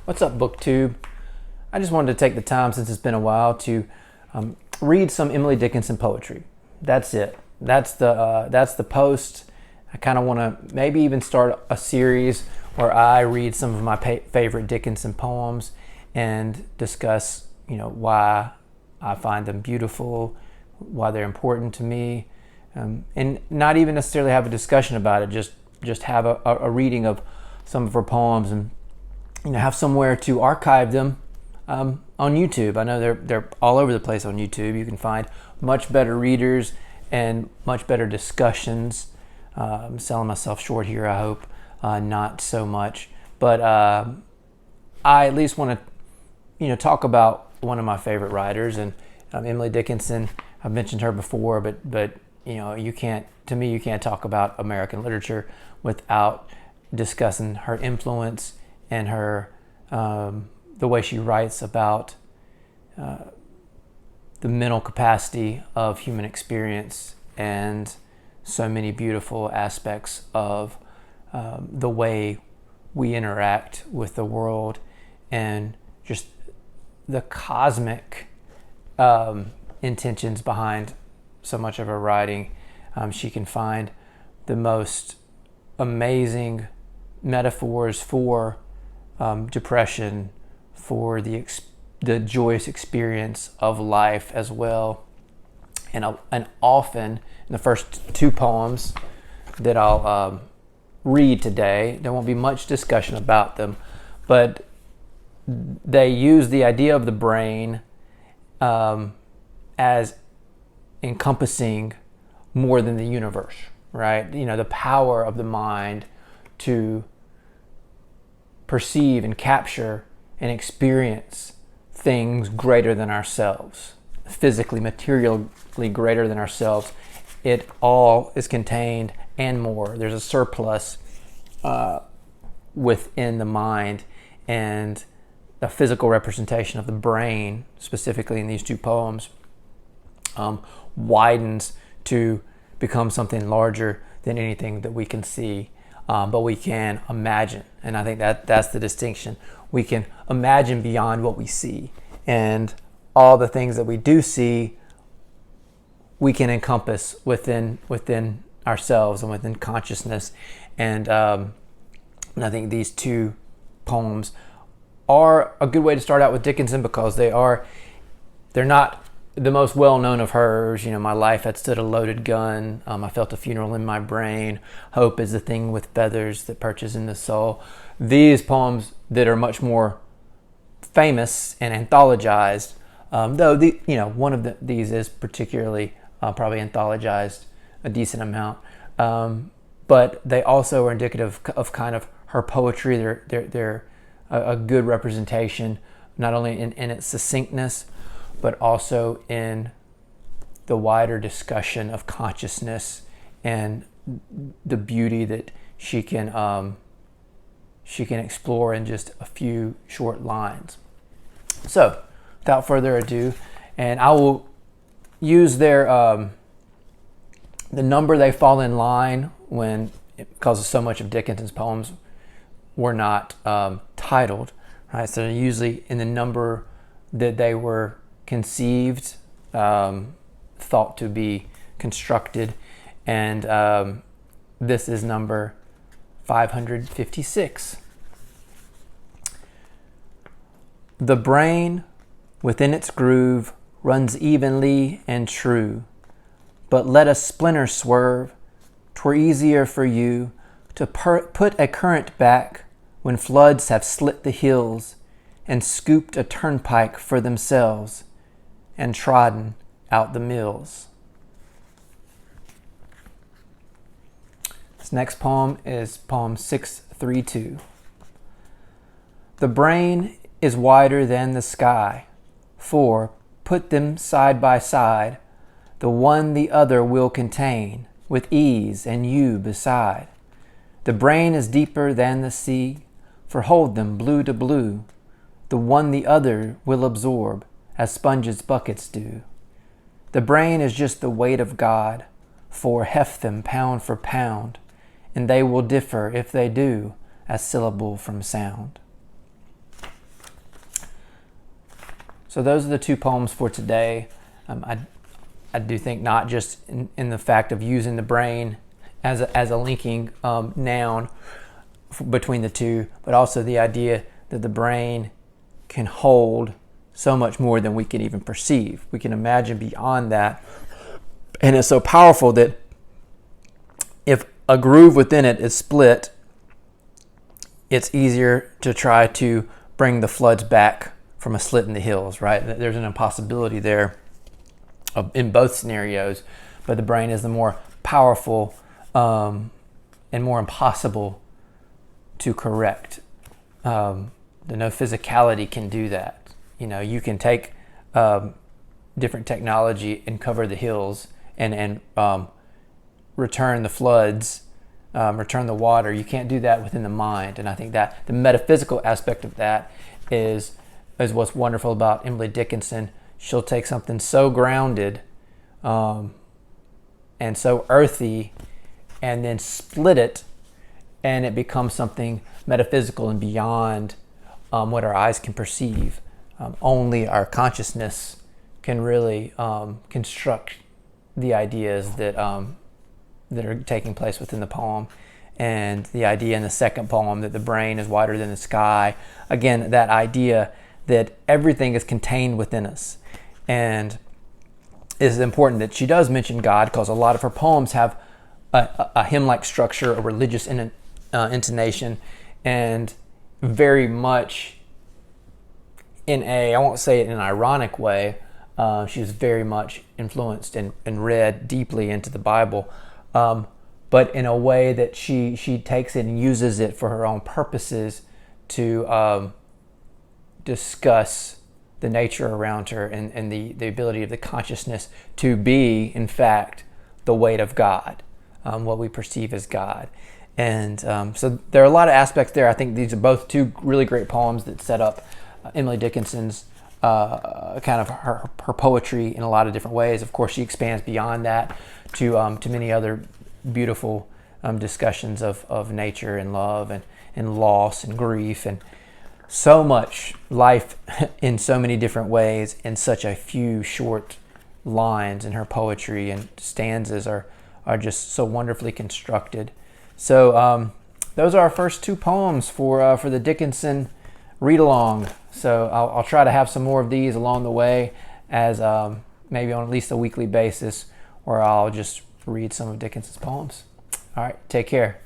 What's up, BookTube? I just wanted to take the time, since it's been a while, to read some Emily Dickinson poetry. That's it. That's the post. I kind of want to maybe even start a series where I read some of my favorite Dickinson poems and discuss, why I find them beautiful, why they're important to me, and not even necessarily have a discussion about it. Just have a reading of some of her poems and have somewhere to archive them on YouTube. I know they're all over the place on YouTube. You can find much better readers and much better discussions. I'm selling myself short here, I hope. Not so much. But I at least want to talk about one of my favorite writers, and Emily Dickinson. I've mentioned her before, but you can't talk about American literature without discussing her influence and her the way she writes about the mental capacity of human experience and so many beautiful aspects of the way we interact with the world, and just the cosmic intentions behind so much of her writing. She can find the most amazing metaphors for depression, for the joyous experience of life as well. And often, in the first two poems that I'll read today, there won't be much discussion about them, but they use the idea of the brain as encompassing more than the universe, right? The power of the mind to perceive and capture and experience things greater than ourselves, physically, materially greater than ourselves. It all is contained and more. There's a surplus within the mind, and a physical representation of the brain, specifically in these two poems, widens to become something larger than anything that we can see, but we can imagine. And I think that's the distinction. We can imagine beyond what we see, and all the things that we do see, we can encompass within ourselves and within consciousness. And I think these two poems are a good way to start out with Dickinson, because they're not the most well-known of hers. My life had stood a loaded gun. I felt a funeral in my brain. Hope is the thing with feathers that perches in the soul. These poems that are much more famous and anthologized, though one of these is particularly probably anthologized a decent amount, but they also are indicative of kind of her poetry. They're a good representation, not only in its succinctness, but also in the wider discussion of consciousness and the beauty that she can explore in just a few short lines. So, without further ado, and I will use their the number they fall in line when, because so much of Dickinson's poems were not titled, right? So they're usually in the number that they were conceived, thought to be constructed, and this is number 556. The brain within its groove runs evenly and true, but let a splinter swerve. 'Twere easier for you to put a current back when floods have slit the hills and scooped a turnpike for themselves and trodden out the mills. This next poem is poem 632. The brain is wider than the sky, for, put them side by side, the one the other will contain, with ease and you beside. The brain is deeper than the sea, for hold them blue to blue, the one the other will absorb, as sponges buckets do. The brain is just the weight of God, for heft them pound for pound, and they will differ if they do, as syllable from sound. So those are the two poems for today. I do think not just in the fact of using the brain as a linking noun between the two, but also the idea that the brain can hold so much more than we can even perceive. We can imagine beyond that. And it's so powerful that if a groove within it is split, it's easier to try to bring the floods back from a slit in the hills, right? There's an impossibility there in both scenarios, but the brain is the more powerful and more impossible to correct. The no physicality can do that. You can take different technology and cover the hills and return the floods, return the water. You can't do that within the mind. And I think that the metaphysical aspect of that is what's wonderful about Emily Dickinson. She'll take something so grounded and so earthy and then split it, and it becomes something metaphysical and beyond what our eyes can perceive. Only our consciousness can really construct the ideas that are taking place within the poem. And the idea in the second poem that the brain is wider than the sky. Again, that idea that everything is contained within us. And it's important that she does mention God, because a lot of her poems have a hymn-like structure, a religious intonation, and very much I won't say it in an ironic way, she was very much influenced and read deeply into the Bible, but in a way that she takes it and uses it for her own purposes to discuss the nature around her and the ability of the consciousness to be, in fact, the weight of God, what we perceive as God. And so there are a lot of aspects there. I think these are both two really great poems that set up Emily Dickinson's kind of her poetry in a lot of different ways. Of course, she expands beyond that to many other beautiful discussions of nature and love and loss and grief and so much life in so many different ways in such a few short lines. And her poetry and stanzas are just so wonderfully constructed. So those are our first two poems for the Dickinson read-along. So I'll try to have some more of these along the way, as maybe on at least a weekly basis, where I'll just read some of Dickinson's poems. All right, take care.